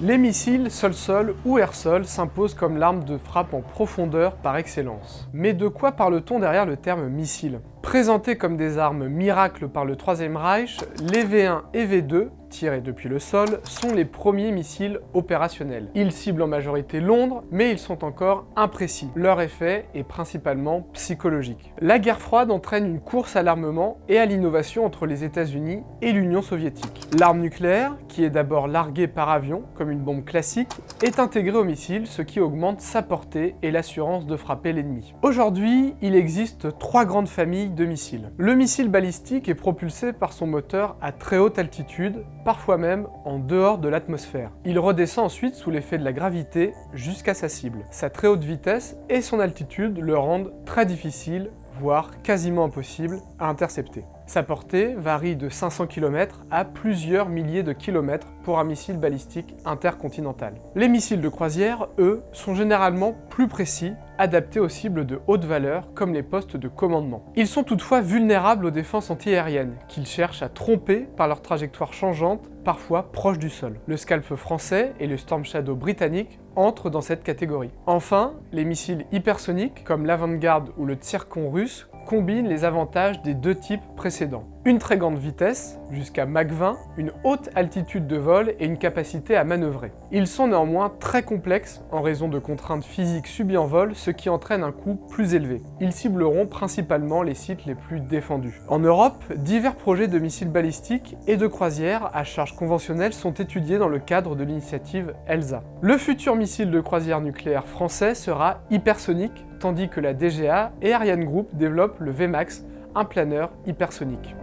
Les missiles sol-sol ou air-sol s'imposent comme l'arme de frappe en profondeur par excellence. Mais de quoi parle-t-on derrière le terme missile? Présentés comme des armes miracles par le Troisième Reich, les V1 et V2, tirés depuis le sol, sont les premiers missiles opérationnels. Ils ciblent en majorité Londres, mais ils sont encore imprécis. Leur effet est principalement psychologique. La guerre froide entraîne une course à l'armement et à l'innovation entre les États-Unis et l'Union soviétique. L'arme nucléaire, qui est d'abord larguée par avion, comme une bombe classique, est intégrée au missile, ce qui augmente sa portée et l'assurance de frapper l'ennemi. Aujourd'hui, il existe trois grandes familles de missiles. Le missile balistique est propulsé par son moteur à très haute altitude, parfois même en dehors de l'atmosphère. Il redescend ensuite sous l'effet de la gravité jusqu'à sa cible. Sa très haute vitesse et son altitude le rendent très difficile, voire quasiment impossible à intercepter. Sa portée varie de 500 km à plusieurs milliers de kilomètres pour un missile balistique intercontinental. Les missiles de croisière, eux, sont généralement plus précis, adaptés aux cibles de haute valeur comme les postes de commandement. Ils sont toutefois vulnérables aux défenses antiaériennes, qu'ils cherchent à tromper par leur trajectoire changeante, parfois proche du sol. Le Scalp français et le Storm Shadow britannique entrent dans cette catégorie. Enfin, les missiles hypersoniques, comme l'Avangard ou le Tsirkon russe, combinent les avantages des deux types précédents. Une très grande vitesse, jusqu'à Mach 20, une haute altitude de vol et une capacité à manœuvrer. Ils sont néanmoins très complexes en raison de contraintes physiques subies en vol, ce qui entraîne un coût plus élevé. Ils cibleront principalement les sites les plus défendus. En Europe, divers projets de missiles balistiques et de croisière à charge conventionnelle sont étudiés dans le cadre de l'initiative ELSA. Le futur missile de croisière nucléaire français sera hypersonique, tandis que la DGA et Ariane Group développent le VMAX, un planeur hypersonique.